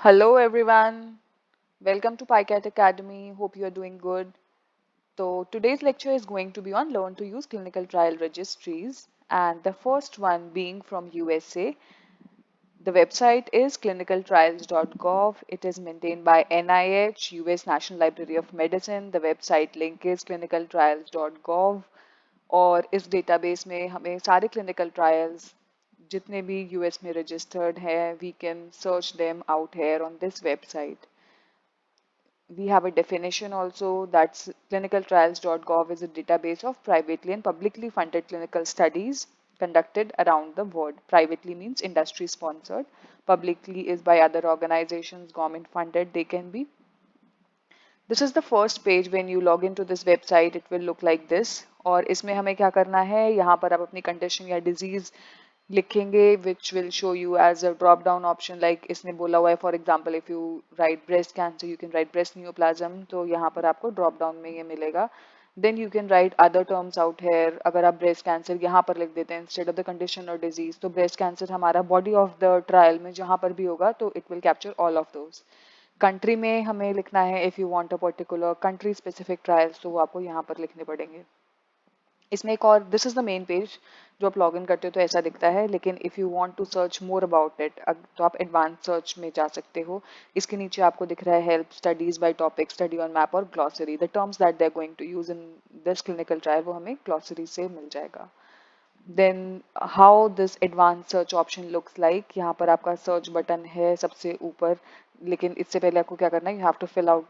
Hello everyone, welcome to PyCat Academy. Hope you are doing good. So today's lecture is going to be on learn to use clinical trial registries, and the first one being from USA. The website is clinicaltrials.gov. It is maintained by NIH, US National Library of Medicine. The website link is clinicaltrials.gov और इस database में हमें सारे clinical trials जितने भी US में registered हैं we can search them out here on this website. We have a definition also that's clinicaltrials.gov is a database of privately and publicly funded clinical studies conducted around the world. Privately means industry sponsored. Publicly is by other organizations, government funded. They can be. This is the first page. When you log into this website, it will look like this. और इसमें हमें क्या करना है, यहाँ पर आप अपनी condition या disease लिखेंगे which will show you as a drop down option. like इसने बोला हुआ है for example if you write breast cancer you can write breast neoplasm, तो यहाँ पर आपको drop down में ये मिलेगा. Then you can write other terms out here. अगर आप breast cancer यहाँ पर लिख देते हैं instead of the condition or disease, तो breast cancer हमारा body of the trial में जहाँ पर भी होगा तो it will capture all of those. Country में हमें लिखना है if you want a particular country specific trials, तो वो आपको यहाँ पर लिखने पड़ेंगे. इसमें एक और this is the main page. जो आप लॉग इन करते हो तो ऐसा दिखता है, लेकिन if you want to search more about it तो आप एडवांस सर्च में जा सकते हो. इसके नीचे आपको दिख रहा है help, studies by topic, study on map और glossary. The terms that they are going to use in this clinical trial वो हमें ग्लॉसरी से मिल जाएगा. Then how this advance search option looks like. यहाँ पर आपका सर्च बटन है सबसे ऊपर, लेकिन इससे पहले आपको क्या करना है, you have to fill out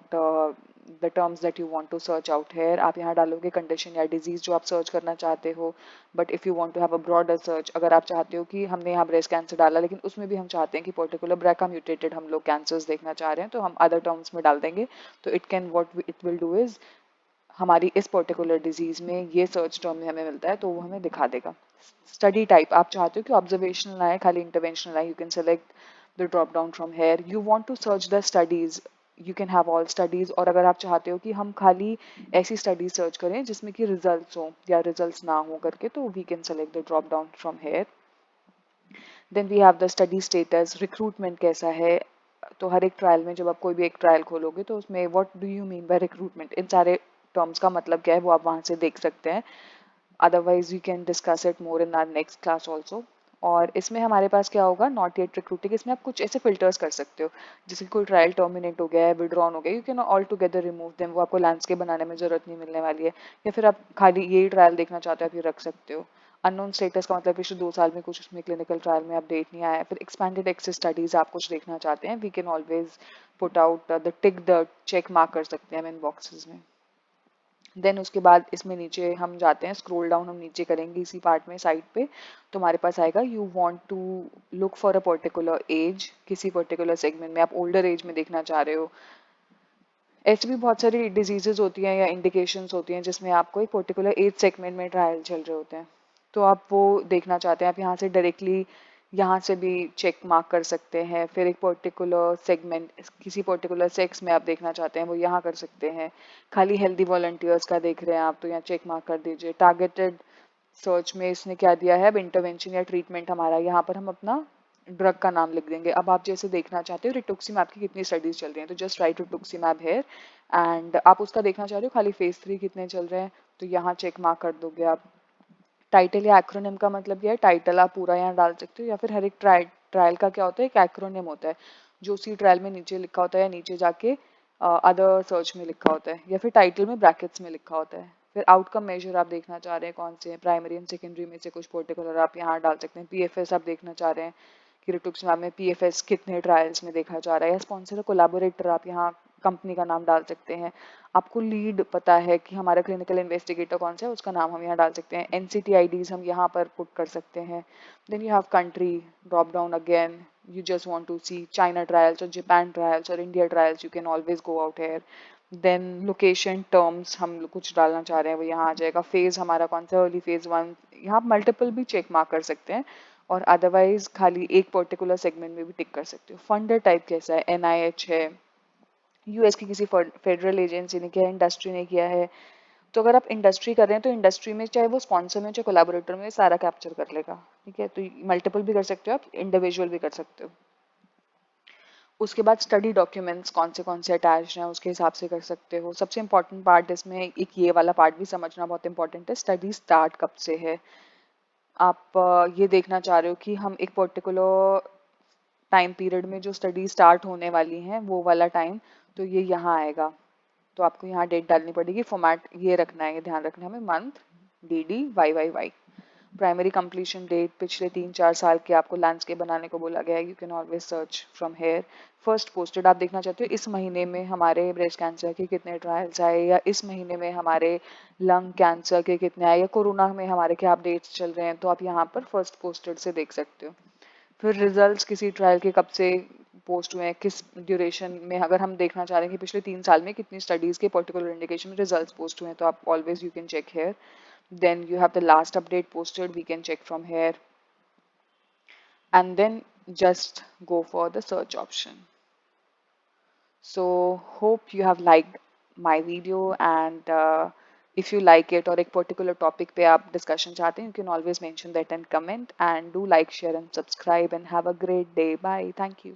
the terms that you want to search out here. आप यहाँ डालोगे कंडीशन या डिजीज जो आप सर्च करना चाहते हो. But if you want to have a broader search, अगर आप चाहते हो कि हमने यहाँ ब्रेस्ट कैंसर डाला लेकिन उसमें भी हम चाहते हैं कि पर्टिकुलर ब्रैका म्यूटेटेड हम लोग कैंसर्स देखना चाह रहे हैं, तो हम अदर टर्म्स में डाल देंगे. तो it can what it will do is हमारी इस पर्टिकुलर डिजीज में ये सर्च टर्म में हमें मिलता है तो वो हमें दिखा देगा. स्टडी टाइप आप चाहते हो कि ऑब्जर्वेशनल आए, खाली इंटरवेंशनल आए, you can select the drop down from here. You want to search the studies, you can have all studies. और अगर आप चाहते हो कि हम खाली ऐसी स्टडीज सर्च करें जिसमें कि रिजल्ट्स हो या रिजल्ट्स ना हो करके, तो we can select the drop down from here. Then we have the study status, recruitment कैसा है. तो हर एक ट्रायल में जब आप कोई भी एक ट्रायल खोलोगे तो उसमें what do you mean by recruitment, इन सारे टर्म्स का मतलब क्या है वो आप वहाँ से देख सकते हैं. Otherwise we can discuss it more in our next class also. और इसमें हमारे पास क्या होगा, नॉट येट रिक्रूटिंग. इसमें आप कुछ ऐसे फिल्टर्स कर सकते हो जैसे कोई ट्रायल टर्मिनेट हो गया है, विड्रॉन हो गया, you can all together remove them. वो आपको लैंडस्केप बनाने में जरूरत नहीं मिलने वाली है. या फिर आप खाली यही ट्रायल देखना चाहते हो आप ये रख सकते हो. अननोन स्टेटस का मतलब पिछले 2 साल में कुछ उसमें क्लिनिकल ट्रायल में अपडेट नहीं आया है. फिर एक्सपैंडेड एक्सेस स्टडीज आप कुछ देखना चाहते हैं, we can always put out the tick, the check mark कर सकते हैं हम इन बॉक्सेस में. देन उसके बाद इसमें नीचे हम जाते हैं, स्क्रॉल डाउन हम नीचे करेंगे इसी पार्ट में साइड पे, तो हमारे पास आएगा you want to look for a particular age. किसी पर्टिकुलर सेगमेंट में आप ओल्डर एज में देखना चाह रहे हो. ऐसी भी बहुत सारी डिजीजेज होती हैं या इंडिकेशंस होती हैं जिसमें आपको एक पर्टिकुलर एज सेगमेंट में ट्रायल चल रहे होते हैं, तो आप वो देखना चाहते हैं. आप यहाँ से डायरेक्टली यहाँ से भी चेक मार्क कर सकते हैं. फिर एक पर्टिकुलर सेगमेंट किसी पर्टिकुलर सेक्स में आप देखना चाहते हैं वो यहाँ कर सकते हैं. खाली हेल्दी वॉलंटियर्स का देख रहे हैं आप तो यहाँ चेक मार्क कर दीजिए. टारगेटेड सर्च में इसने क्या दिया है, अब इंटरवेंशन या ट्रीटमेंट हमारा, यहाँ पर हम अपना ड्रग का नाम लिख देंगे. अब आप जैसे देखना चाहते हो रिटुक्सीमैब की कितनी स्टडीज चल रही हैं, तो जस्ट राइट रिटुक्सीमैब हेयर. एंड आप उसका देखना चाह रहे हो खाली फेज 3 कितने चल रहे हैं, तो यहाँ चेक मार्क कर दोगे आप. टाइटल या एक्रोनिम का मतलब क्या है, टाइटल आप पूरा यहाँ डाल सकते हो, या फिर हर एक ट्रायल का क्या होता है, एक एक्रोनिम होता है जो उसी ट्रायल में नीचे लिखा होता है या नीचे जाके अदर सर्च में लिखा होता है, या फिर टाइटल में ब्रैकेट्स में लिखा होता है. फिर आउटकम मेजर आप देखना चाह रहे हैं कौन से हैं, प्राइमरी एंड सेकेंडरी में से कुछ पर्टिकुलर आप यहाँ डाल सकते हैं. पीएफएस आप देखना चाह रहे हैं कि रिटुक्सीमैब में पीएफएस कितने ट्रायल्स में देखा जा रहा है, या स्पॉन्सर कोलैबोरेटर आप यहाँ कंपनी का नाम डाल सकते हैं. आपको लीड पता है कि हमारा क्लिनिकल इन्वेस्टिगेटर कौन सा है, उसका नाम हम यहाँ डाल सकते हैं. एनसीटी आईडीज हम यहाँ पर पुट कर सकते हैं. Then you have country, drop down again. you just want to see China trials or Japan trials or India trials, you can always go out here. Then location terms हम कुछ डालना चाह रहे हैं वो यहाँ आ जाएगा. फेज हमारा कौन सा, अर्ली फेज 1, यहाँ मल्टीपल भी चेक मार्क कर सकते हैं, और अदरवाइज खाली एक पर्टिकुलर सेगमेंट में भी टिक कर सकते हो. फंडर टाइप कैसा है, एनआईएच है, यूएस की किसी फेडरल एजेंसी ने किया है, इंडस्ट्री ने किया है. तो अगर आप इंडस्ट्री कर रहे हैं तो इंडस्ट्री में चाहे वो स्पॉन्सर में चाहे कोलैबोरेटर में सारा कैप्चर कर लेगा. ठीक है, तो मल्टीपल भी कर सकते हो आप, इंडिविजुअल भी कर सकते हो. उसके बाद स्टडी डॉक्यूमेंट्स कौन से अटैच हैं उसके हिसाब से कर सकते हो। सबसे इम्पोर्टेंट पार्ट इसमें एक ये वाला पार्ट भी समझना बहुत इंपॉर्टेंट है, स्टडी स्टार्ट कब से है। आप ये देखना चाह रहे हो कि हम एक पर्टिकुलर टाइम पीरियड में जो स्टडी स्टार्ट होने वाली हैं वो वाला टाइम, तो ये यहाँ आएगा। तो आपको यहाँ डेट डालनी पड़ेगी, फॉर्मेट ये रखना है, ये ध्यान रखना है हमें, month DD YYY। Primary completion date पिछले 3-4 साल के आपको लैंडस्केप बनाने को बोला गया है, you can always search from here. First posted आप देखना चाहते हो इस महीने में हमारे ब्रेस्ट कैंसर के कितने ट्रायल्स आए, या इस महीने में हमारे लंग कैंसर के कितने आए, या कोरोना में हमारे क्या अपडेट्स चल रहे हैं, तो आप यहाँ पर फर्स्ट पोस्टेड से देख सकते हो। फिर रिजल्ट्स किसी ट्रायल के कब से पोस्ट हुए हैं, किस ड्यूरेशन में, अगर हम देखना चाह रहे हैं कि पिछले 3 साल में कितनी स्टडीज के पर्टिकुलर इंडिकेशन में रिजल्ट्स पोस्ट हुए हैं, तो आप always you can check here. Then you have the last update posted, we can check from here, and then just go for the search option. So hope you have liked my video, and if you like it or एक particular topic पे आप discussion चाहते हैं, you can always mention that and comment, and do like, share and subscribe, and have a great day. Bye. Thank you.